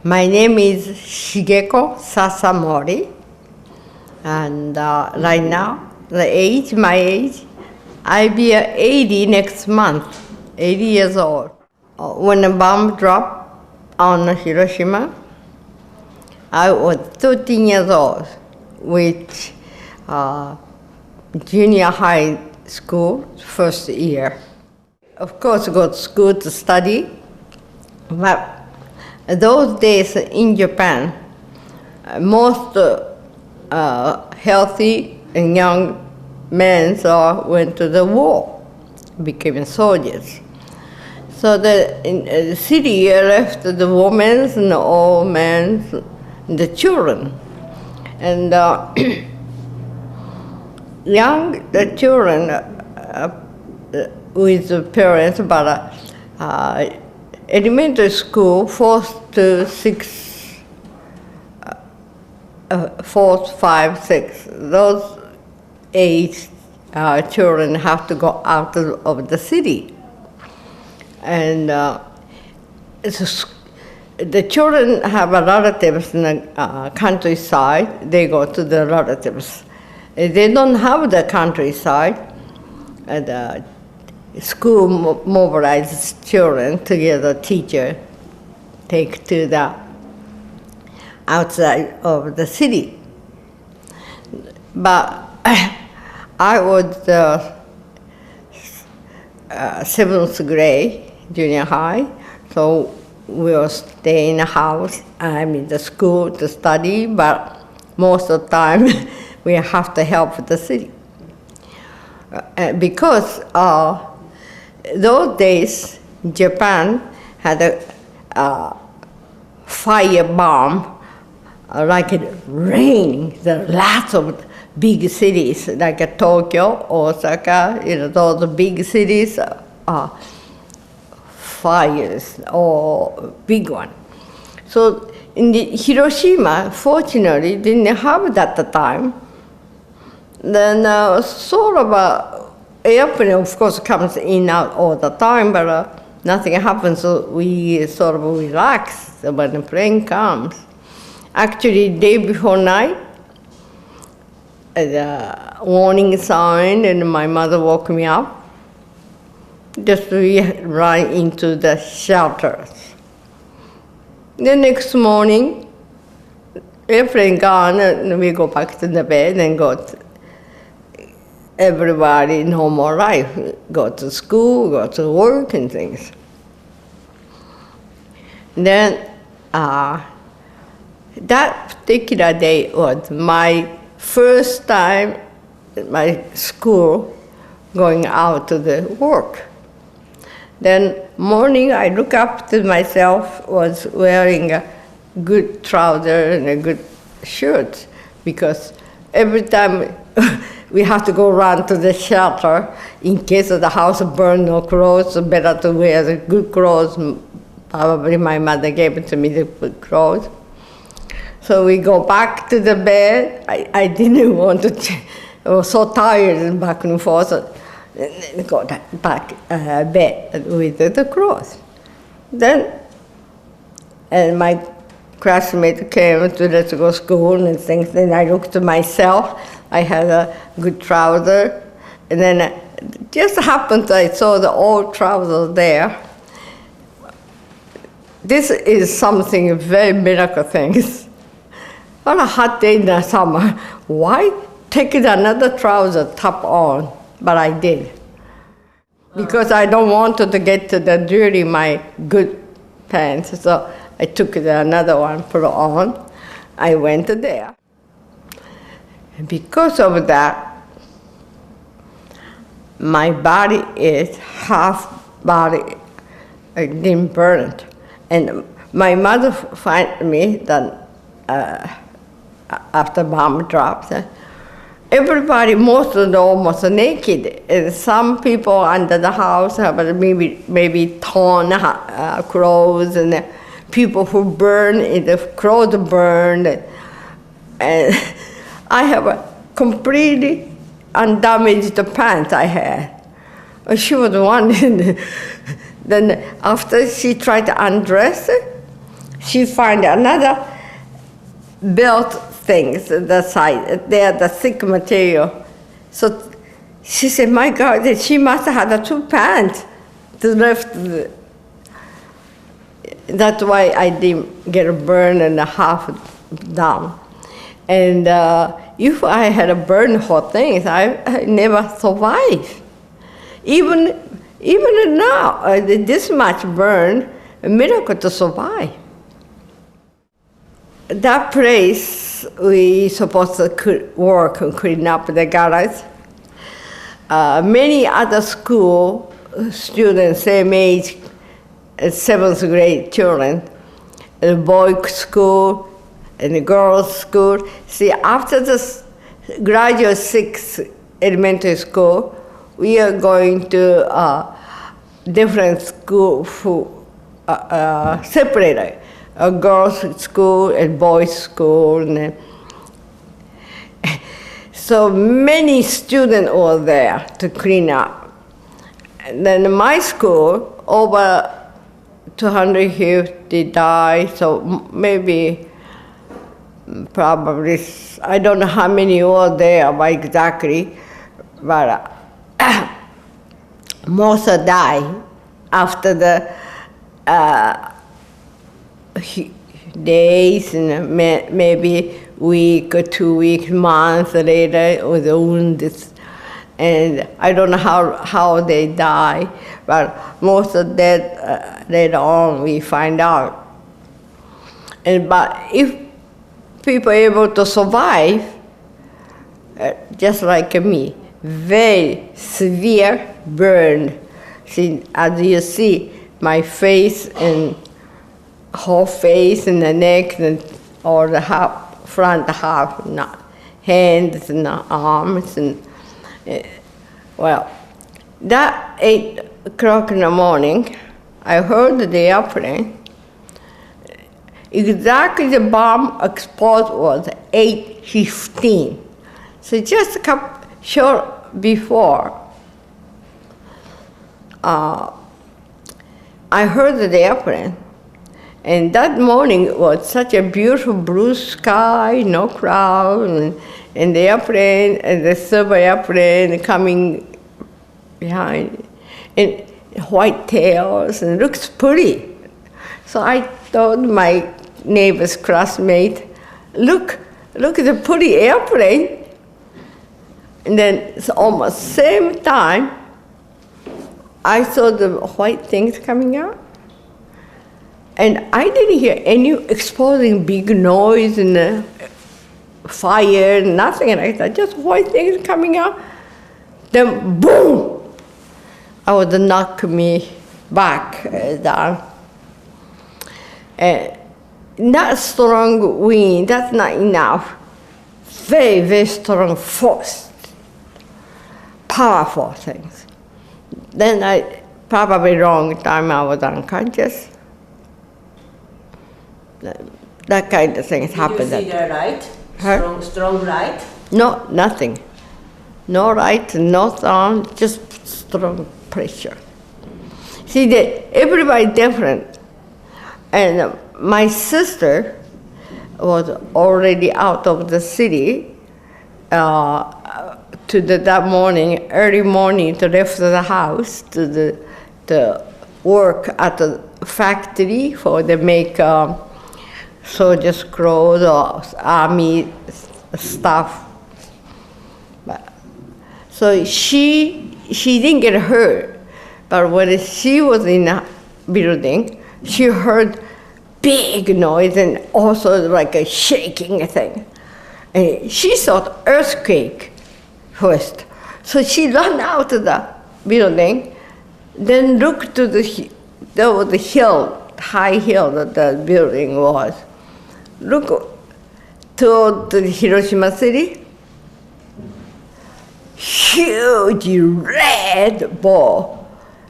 My name is Shigeko SASAMORI, and right now, my age, I'll be 80 next month, 80 years old. When the bomb dropped on Hiroshima, I was 13 years old, with junior high school, first year. Of course, go to school to study, but those days in Japan, most healthy and young men went to the war, became soldiers. So in the city left the women and the old men, the children. And the children with the parents, but elementary school, 4th to 6th, 4th, 5th, 6th, those age children have to go out of the city. And the children have relatives in the countryside, they go to the relatives. They don't have the countryside, and school mobilizes children together, teacher take to the outside of the city. But I was 7th grade, junior high, so we will stay in the house. I'm in the school to study, but most of the time we have to help the city. Because those days, Japan had a fire bomb, like it raining. There are lots of big cities, like Tokyo, Osaka, those big cities, fires, or big one. So in Hiroshima, fortunately, didn't have that at the time. Then sort of airplane, of course, comes in and out all the time, but nothing happens, so we sort of relax when the plane comes. Actually, day before night, the warning sign, and my mother woke me up. Just we run into the shelters. The next morning, airplane gone, and we go back to the bed and go to everybody normal life, go to school, go to work and things. Then that particular day was my first time at my school going out to the work. Then morning I look up to myself, was wearing a good trouser and a good shirt, because every time we have to go run to the shelter in case of the house burn, no clothes, so better to wear the good clothes. Probably my mother gave it to me, the good clothes. So we go back to the bed. I didn't want to, I was so tired and back and forth, so go back bed with the clothes. Then, and my classmate came to let's go school and things, then I looked at myself. I had a good trouser, and then it just happened I saw the old trouser there. This is something very miracle things. On a hot day in the summer, why take another trouser top on? But I did. Because I don't want to get to the dirty my good pants, so I took another one, put it on. I went there. And because of that, my body is half body didn't burn. And my mother found me that after bomb drops, everybody, most of them almost naked. And some people under the house have maybe torn clothes, and people who burn, the clothes burned. And I have a completely undamaged pants I had. She was one. Then after she tried to undress, she find another built things the side. They are the thick material. So she said, my God, she must have had 2 pants to lift. That's why I didn't get a burn and a half down. And if I had a burn whole things, I never survive. Even now, this much burn, a miracle to survive. That place, we supposed to work and clean up the garage. Many other school students, same age, 7th grade children, the boys' school and the girls' school. See, after the graduate 6th elementary school, we are going to different school for separated, a girls' school and boys' school. And so many students were there to clean up. And then my school, over 250 died, so maybe, probably, I don't know how many were there exactly, but most died after the days, and maybe week or 2 weeks, months later, with the wounds. And I don't know how they die, but most of that later on we find out. But if people are able to survive, just like me, very severe burn. See, as you see, my face and whole face and the neck and all the front half, not hands and arms and. Well, that 8 o'clock in the morning, I heard the airplane. Exactly the bomb exploded was 8:15. So just a couple short before, I heard the airplane. And that morning was such a beautiful blue sky, no cloud, and the airplane, and the silver airplane coming behind, and white tails, and it looks pretty. So I told my neighbor's classmate, look at the pretty airplane. And then it's almost same time, I saw the white things coming out. And I didn't hear any exploding big noise and fire, nothing like that, just white things coming out. Then boom! I would knock me back down. Not strong wind, that's not enough. Very, very strong force, powerful things. Then probably wrong time I was unconscious. That kind of things happened. Did you see the light? Strong light? No, nothing. No light, no sound, just strong pressure. See, everybody different. And my sister was already out of the city that morning, early morning, to left the house to the work at the factory for the make soldiers' clothes or army stuff. So she didn't get hurt, but when she was in a building, she heard big noise and also like a shaking thing. And she thought earthquake first. So she ran out of the building, then looked to there was a hill, high hill that the building was. Look toward the Hiroshima city, huge red ball.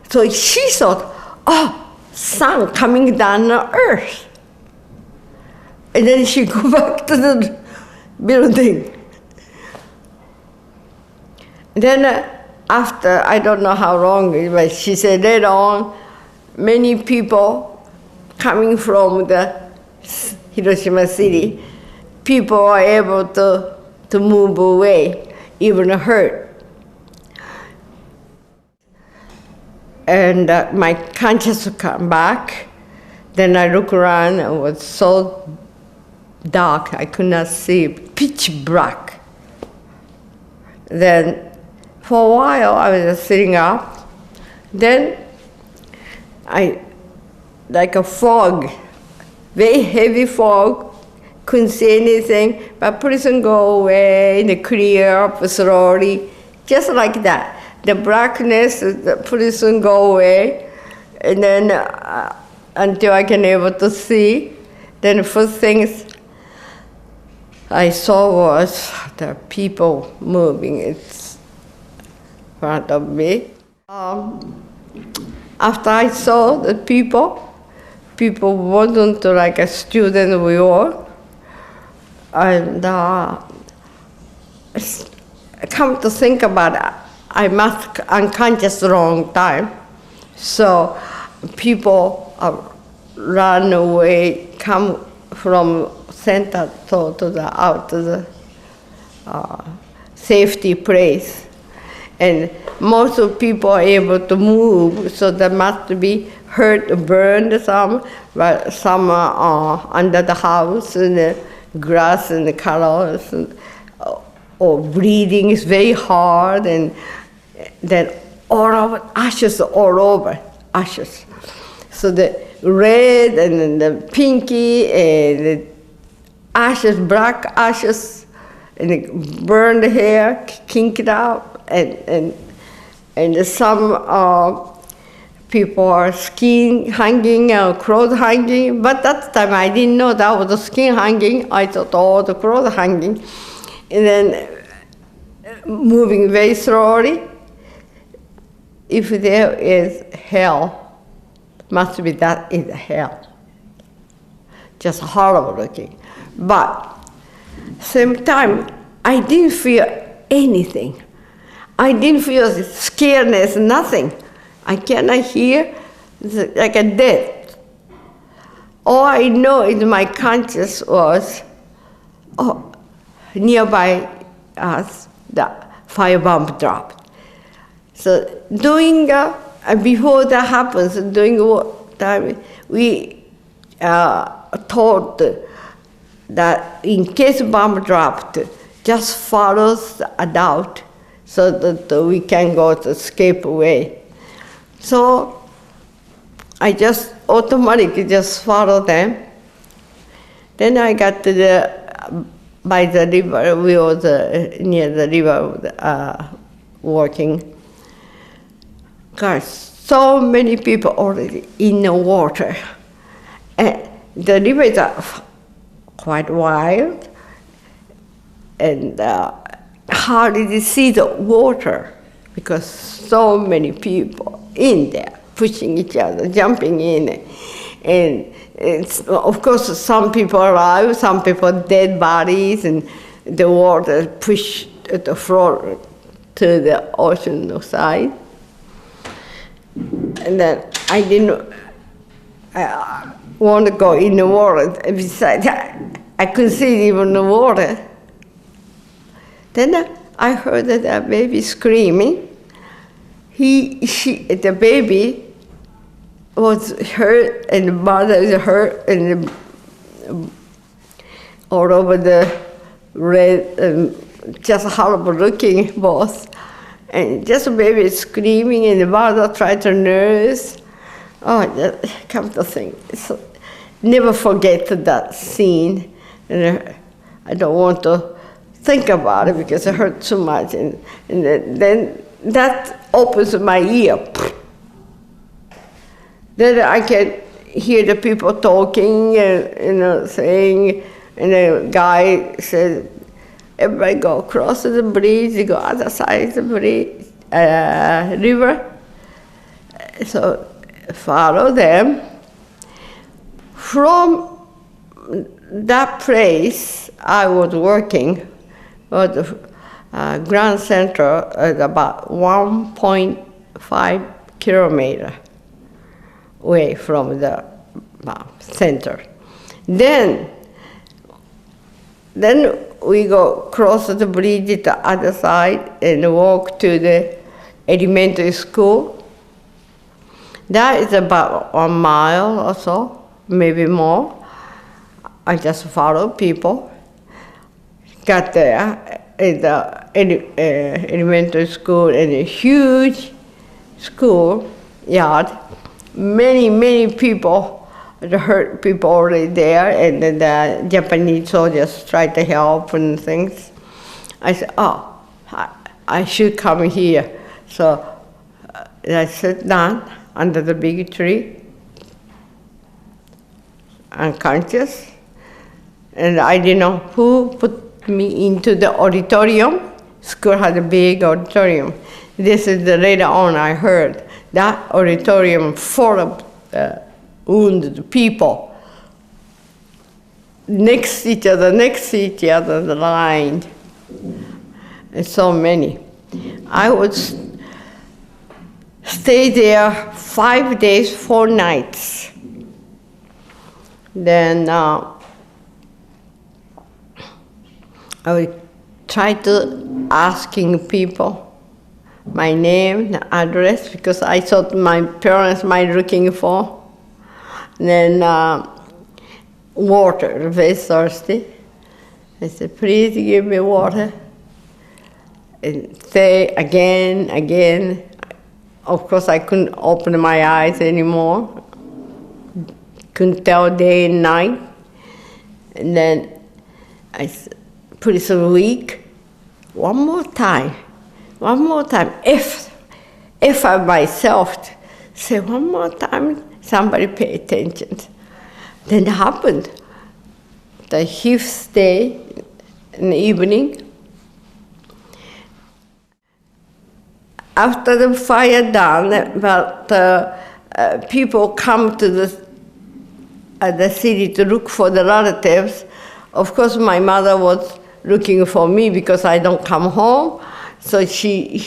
So she thought, oh, sun coming down on earth. And then she go back to the building. Then after, I don't know how long, but she said later on, many people coming from the Hiroshima City, people are able to move away, even hurt. And my consciousness come back. Then I look around, and it was so dark, I could not see, pitch black. Then for a while, I was just sitting up. Then like a fog, very heavy fog, couldn't see anything, but pretty soon go away and clear up slowly, just like that. The blackness pretty soon go away, and then until I can able to see. Then the first things I saw was the people moving in front of me. After I saw the people wasn't like a student we were, and come to think about it, I must unconscious long time. So people run away, come from center to the out to the safety place. And most of people are able to move, so there must be hurt, burned some, but some are under the house and the grass and the colors, or bleeding is very hard, and then all over, ashes all over, ashes. So the red and the pinky and the ashes, black ashes, and the burned hair, kinked out, and some people are skin hanging, clothes hanging, but that time I didn't know that was the skin hanging. I thought all the clothes hanging, and then moving very slowly. If there is hell, must be that is hell. Just horrible looking. But same time, I didn't feel anything. I didn't feel scaredness, nothing. I cannot hear, like a death. All I know is my conscience was, nearby us, the firebomb dropped. So during, before that happens, during wartime, we told that in case bomb dropped, just follow the adult so that we can go to escape away. So I just automatically just follow them. Then I got to by the river, we was near the river working. Gosh, so many people already in the water. And the river is quite wild, and hardly see the water because so many people in there pushing each other, jumping in, and it's, of course, some people alive, some people dead bodies, and the water pushed the floor to the ocean side. And then I didn't want to go in the water. Besides, I couldn't see even the water. Then I heard that baby screaming. The baby was hurt, and the mother was hurt, and all over the red, just horrible looking both. And just a baby screaming, and the mother tried to nurse. Oh, come to think, so, never forget that scene. And I don't want to think about it because it hurt too much. And then that opens my ear. Then I can hear the people talking, and saying, and the guy said, everybody go across the bridge, you go other side of the bridge, river. So follow them. From that place I was working, was the Grand Central at about 1.5 kilometer away from the center. Then we go cross the bridge to the other side and walk to the elementary school. That is about 1 mile or so, maybe more. I just follow people. Got there in the elementary school in a huge school yard. Many people, the hurt people already there, and then the Japanese soldiers tried to help and things. I said, oh, I should come here. So I sat down under the big tree, unconscious, and I didn't know who put me into the auditorium. School had a big auditorium. This is the later on I heard. That auditorium full of wounded people. Next to each other, the line. And so many. I would stay there 5 days, 4 nights. Then I would try to asking people my name, the address, because I thought my parents might looking for. Then water, very thirsty. I said, please give me water. And say again. Of course, I couldn't open my eyes anymore. Couldn't tell day and night. And then I said, pretty soon weak. One more time. If I myself say one more time, somebody pay attention. Then it happened. The fifth day in the evening, after the fire done, but people come to the city to look for the relatives. Of course, my mother was looking for me because I don't come home. So she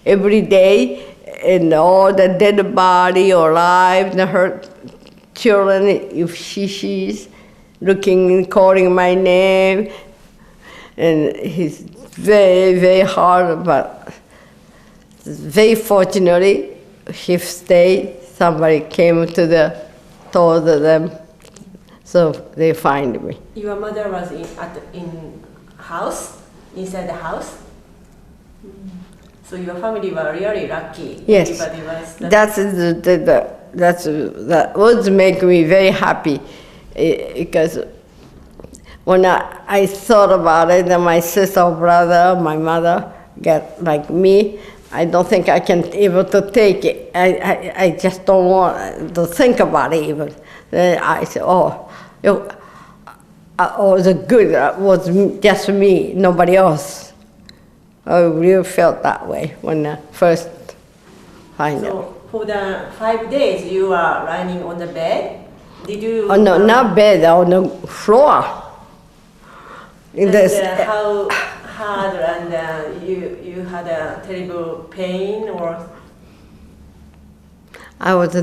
every day, and all the dead body or alive, and her children, if she's looking, calling my name, and it's very hard, but very fortunately, fifth day, somebody came told them, so they find me. Your mother was in house, inside the house? So your family were really lucky. Yes, Everybody was that would make me very happy, because when I thought about it, that my sister or brother, my mother, get like me, I don't think I can able to take it. I just don't want to think about it even. Then I said, the good was just me, nobody else. I really felt that way when I first find out. So for the 5 days you were lying on the bed? Did you? Oh no, not bed, on the floor. How hard, and you had a terrible pain, or? I was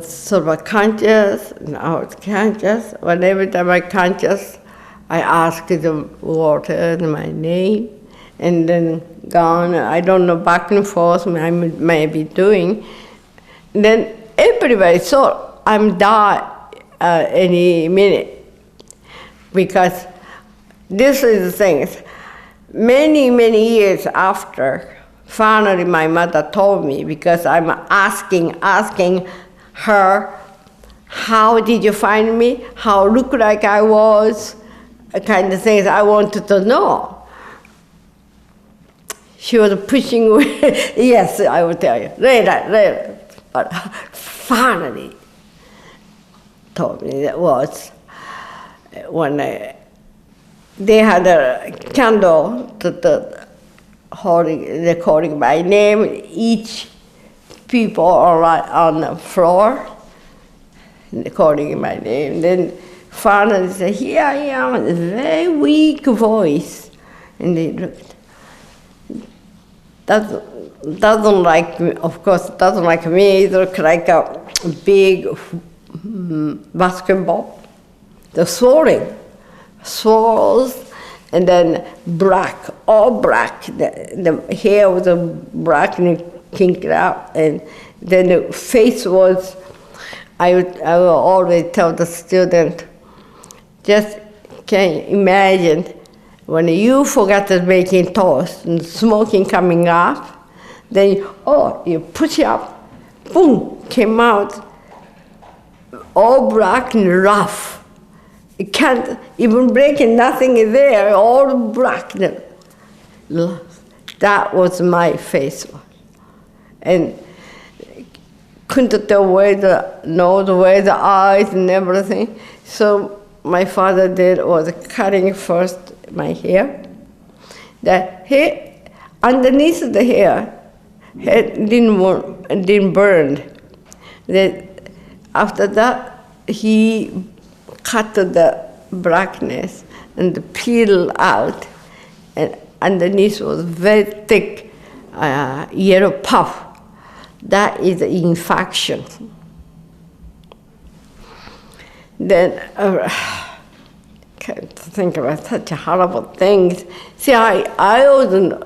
sort of conscious, and I was conscious. But every time I conscious, I asked the water and my name, and then gone. I don't know, back and forth. I may be doing. And then everybody thought I'm die any minute, because this is the thing. Many years after, finally my mother told me, because I'm asking her, how did you find me? How look like I was? Kind of things I wanted to know. She was pushing away. Yes, I will tell you later. But finally told me that was when they had a candle to recording my name. Each people are on the floor recording my name. Then finally said, here I am, a very weak voice. And they looked. Doesn't like me, of course, doesn't like me. It looks like a big basketball, the swirls, and then black, all black. The hair was black and kinked out, and then the face was, I will always tell the student, just can imagine when you forgot to making toast and smoking coming up, then you push up, boom, came out, all black and rough. You can't even break it, nothing is there, all black. That was my face. And couldn't tell where the nose, where the eyes and everything. So my father did was cutting first my hair. The hair, underneath the hair didn't burn. Then after that, he cut the blackness and peel out, and underneath was very thick yellow puff. That is the infection. Then can't think about such horrible things. See, I wasn't,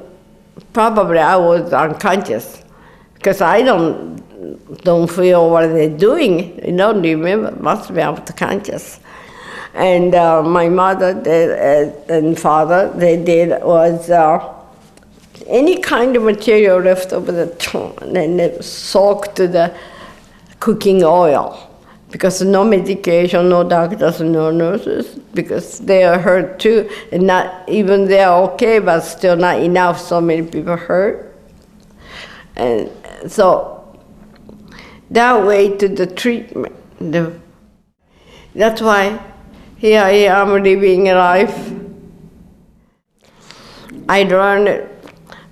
probably I was unconscious because I don't feel what they're doing. I don't remember, must be unconscious. And my mother did, and father, they did was any kind of material left over the top, and they soaked the cooking oil. Because no medication, no doctors, no nurses, because they are hurt too, and not even they are okay, but still not enough. So many people hurt, and so that way to the treatment. That's why here I am living a life. I learned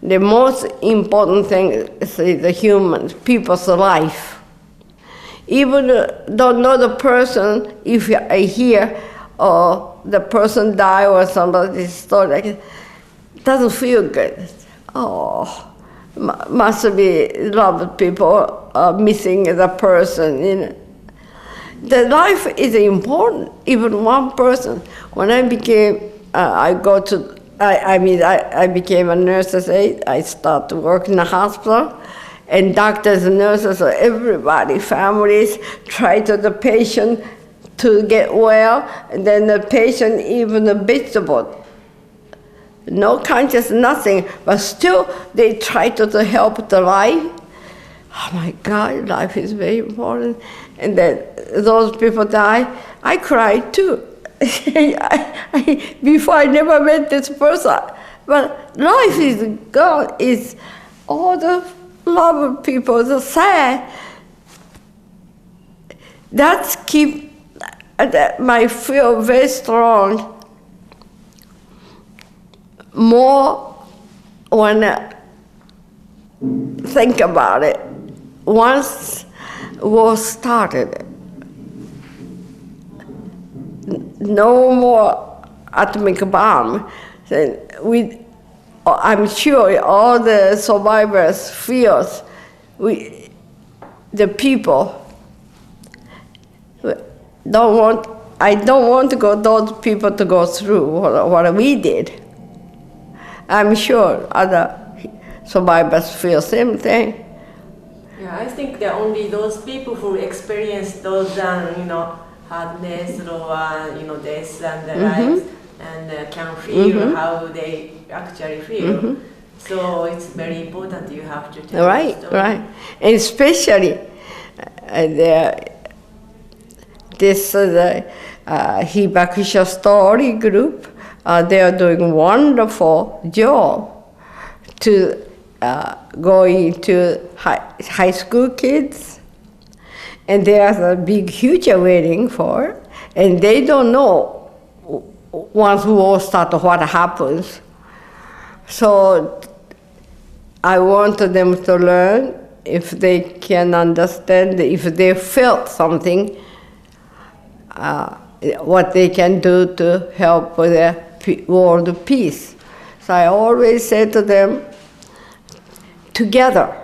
the most important thing is the human, people's life. Even don't know the person, if I hear the person die or somebody's story, like it doesn't feel good. Oh, must be a lot of people missing the person. You know. The life is important, even one person. When I became, I became a nurse's aide. I started to work in a hospital. And doctors and nurses, everybody, families, try to the patient to get well, and then the patient even a vegetable. No conscious, nothing, but still they try to help the life. Oh my God, life is very important. And then those people die, I cried too. Before I never met this person, but life is gone, is all the love of people, the sad. That's keep my feel very strong. More when I think about it. Once war started, no more atomic bomb. I'm sure all the survivors feels the people I don't want those people to go through what we did. I'm sure other survivors feel same thing. Yeah, I think that only those people who experience those, hardness or death and the lives, and can feel how they actually feel. So it's very important you have to tell the story. Right. And especially this Hibakusha Story group, they are doing wonderful job to going to high school kids, and there's a big, huge waiting for, and they don't know once war starts what happens. So I want them to learn if they can understand, if they felt something, what they can do to help with the world peace. So I always say to them, together,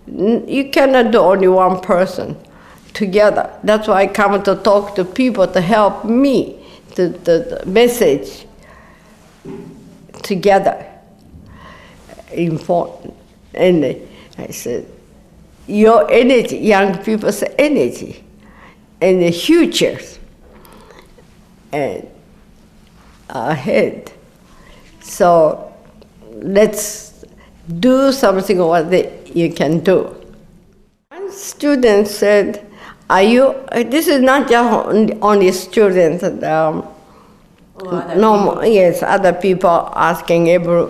you cannot do only one person. together. That's why I come to talk to people to help me to the message together. Important. And I said, your energy, young people's energy, and the futures, and ahead. So let's do something what you can do. One student said, "Are you?" This is not just only students. Yes, other people asking every.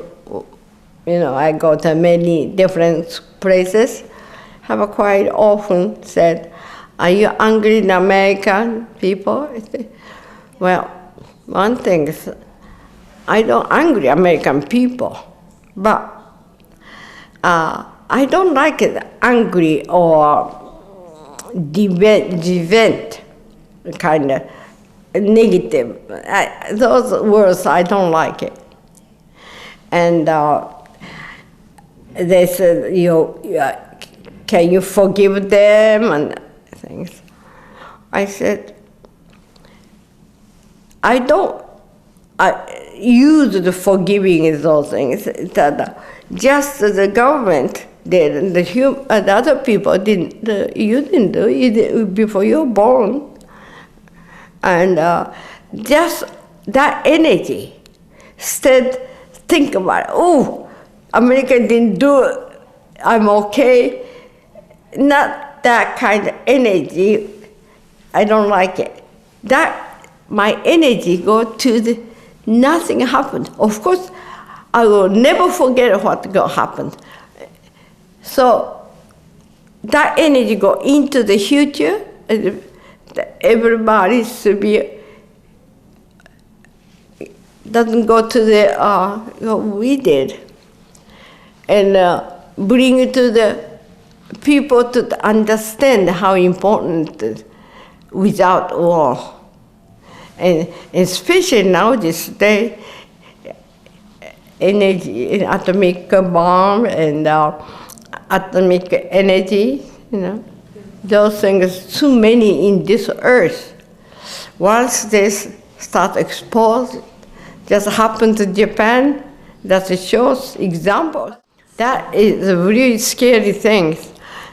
I go to many different places. Have quite often said, "Are you angry in American people?" I say, well, one thing is, I don't angry American people, but I don't like it angry or debate kind of negative. Those words I don't like it. And they said, can you forgive them and things? I said, I don't use the forgiving those things. That just the government did, and the other people didn't. You didn't do it before you were born, and just that energy. Instead, think about it. Oh, America didn't do it. I'm okay. Not that kind of energy. I don't like it. My energy go to the nothing happened. Of course, I will never forget what happened. So that energy go into the future. Everybody should be doesn't go to the what we did, and bring it to the people to understand how important it is without war. And especially now this day, energy, atomic bomb and atomic energy, those things, too many in this earth. Once they start exposed, just happened to Japan, that shows examples. That is a really scary thing.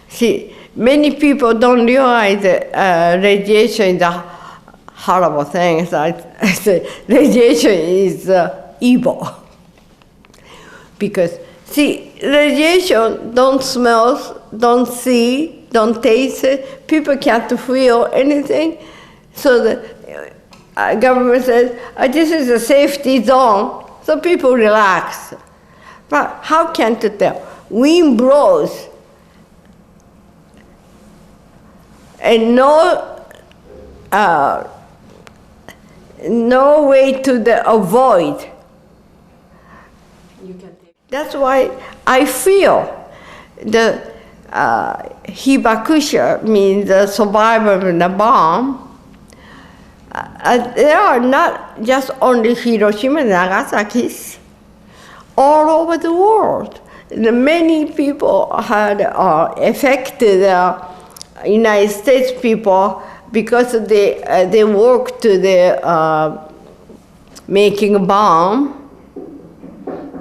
See, many people don't realize that radiation is a horrible thing. So I say radiation is evil. Because, see, radiation don't smell, don't see, don't taste it. People can't feel anything. So the government says, this is a safety zone, so people relax. But how can you tell? Wind blows, and no way to avoid. That's why I feel the Hibakusha means the survivor of the bomb. There are not just only Hiroshima and Nagasaki, all over the world. Many people had affected United States people because they worked to the making a bomb.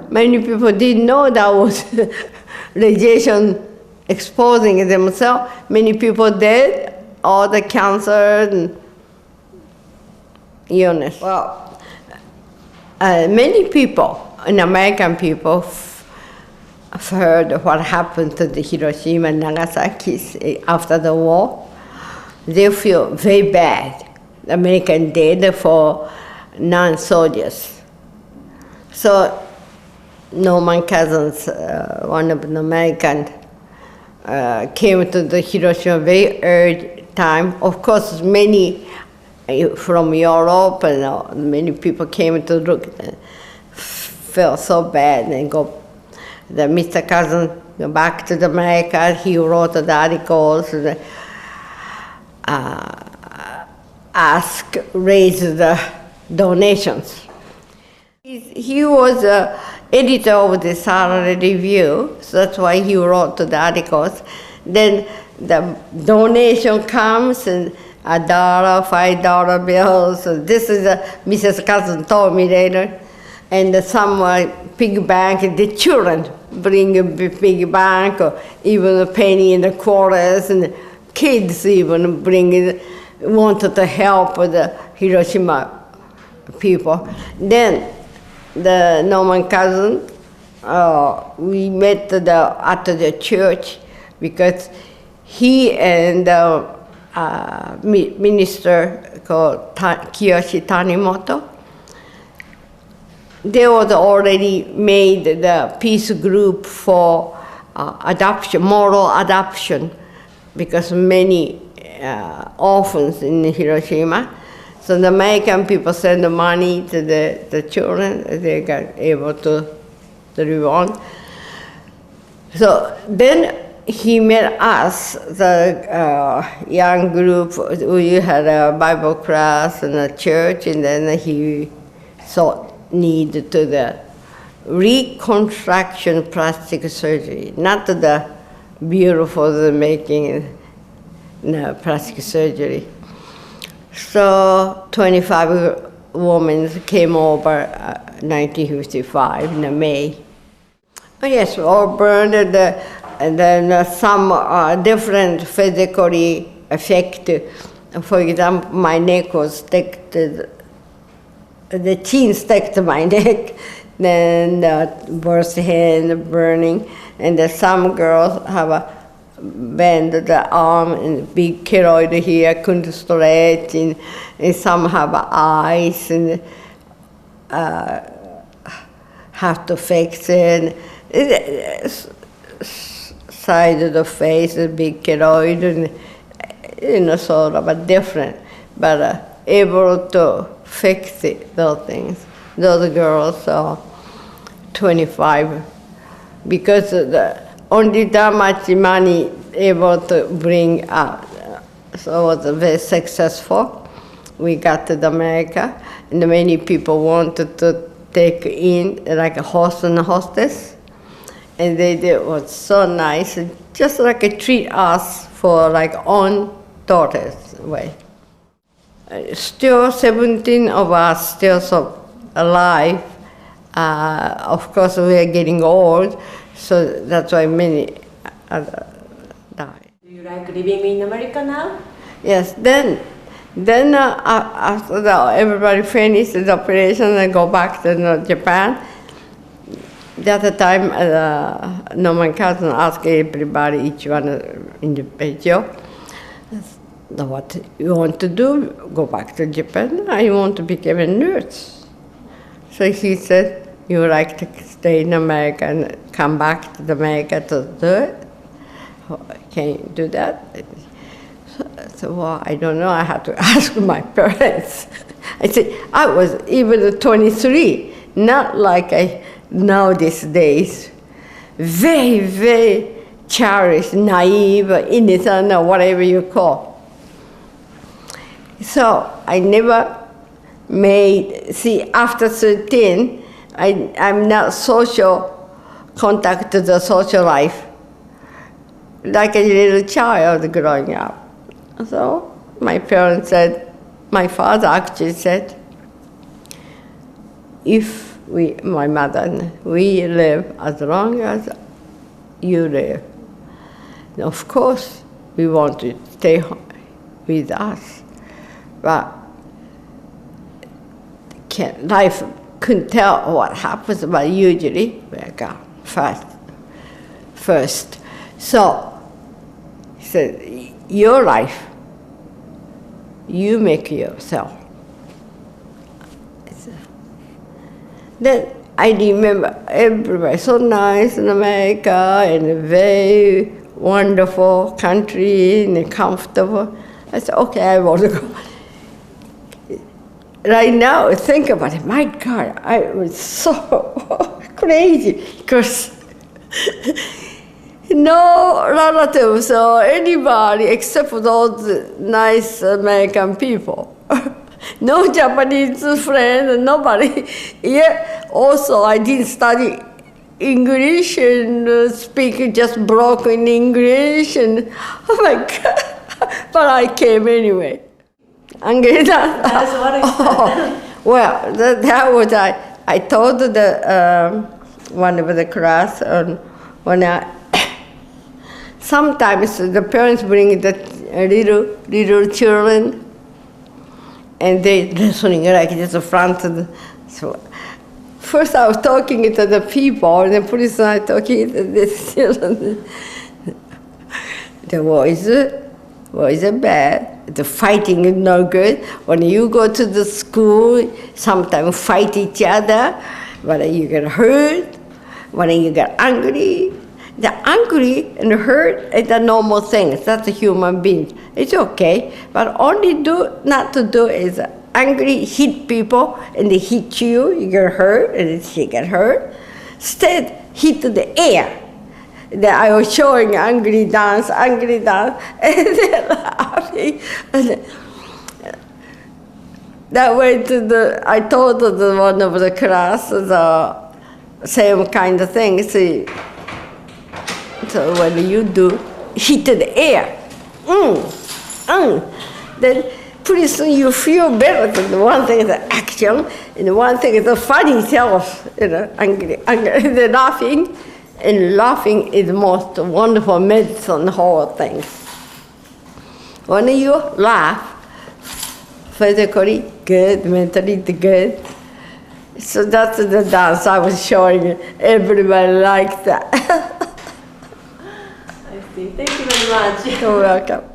Many people didn't know that was radiation exposing themselves. Many people dead, all the cancer and illness. Well, many people, American people, have heard what happened to the Hiroshima and Nagasaki after the war. They feel very bad. The American did for non-soldiers. So Norman Cousins, one of the Americans, came to the Hiroshima very early time. Of course, many from Europe and many people came to look, felt so bad and go. Mr. Cousins go back to America. He wrote the articles, raise the donations. He was editor of the Saturday Review, so that's why he wrote the articles. Then the donation comes and $1, $5 bills. So this is Mrs. Cousin told me later. And some piggy bank, the children bring a piggy bank or even a penny and a quarters, and kids even wanted to help the Hiroshima people. Then the Norman Cousins, we met at the church because he and minister called Hiroshi Tanimoto, they was already made the peace group for adoption, moral adoption, because many orphans in Hiroshima. So the American people send the money to the children, they got able to live on. So then he met us, the young group. We had a Bible class in a church, and then he saw need to the reconstruction plastic surgery, not the beautiful making plastic surgery. So 25 women came over 1955 in May. Oh yes, all burned, and then some different physically affected. For example, my neck was stuck to the chin stuck to my neck, then the burst hand burning, and some girls have a bend the arm and big keloid here, couldn't stretch, and some have eyes and have to fix it. Side of the face, a big keloid, and sort of a different, but able to fix it, those things. Those girls are 25, because only that much money able to bring out. So it was very successful. We got to America, and many people wanted to take in like a host and a hostess, and they did. It was so nice, just like treat us for like own daughters way. Still 17 of us still so alive. Of course, we are getting old, so that's why many died. Do you like living in America now? Yes. Then after everybody finished the operation and go back to Japan. The other time, Norman Cousins asked everybody, each one individual, what you want to do? Go back to Japan? I want to become a nurse. So he said, you would like to stay in America and come back to America to do it? Can you do that? So well, I don't know, I had to ask my parents. I said, I was even 23, not like now these days. Very, very cherished, naive, innocent, or whatever you call. So I never after 13, I'm not social contact to the social life, like a little child growing up. So my parents said, my father actually said, if my mother, we live as long as you live, of course we want to stay with us, but life couldn't tell what happens, but usually we're gone first. So he said, your life, you make yourself. Then I remember everybody so nice in America, and a very wonderful country, and comfortable. I said, okay, I want to go. Right now, think about it, my God, I was so crazy, because no relatives or anybody except for those nice American people. No Japanese friend, nobody. Yeah, also I didn't study English and speak just broken English, and oh my God! But I came anyway. Angry dance. That's what is that? Well, that was I told the one of the class when sometimes the parents bring the little children, and they listening like just front of the, so first I was talking to the people, and then pretty soon I talking to the children. The voice is bad. The fighting is no good. When you go to the school, sometimes fight each other. When you get hurt, when you get angry. The angry and hurt is the normal things. That's a human being. It's okay. But only not to do is angry, hit people, and they hit you, you get hurt, and she get hurt. Instead, hit the air. That I was showing angry dance, and they're laughing. That way I told the one of the class the same kind of thing. See, so when you do hit the air, then pretty soon you feel better. The one thing is the action, and the one thing is the funny self, angry, the laughing. And laughing is the most wonderful medicine, the whole thing. When you laugh, physically good, mentally good. So that's the dance I was showing. Everybody liked that. I see. Thank you very much. You're welcome.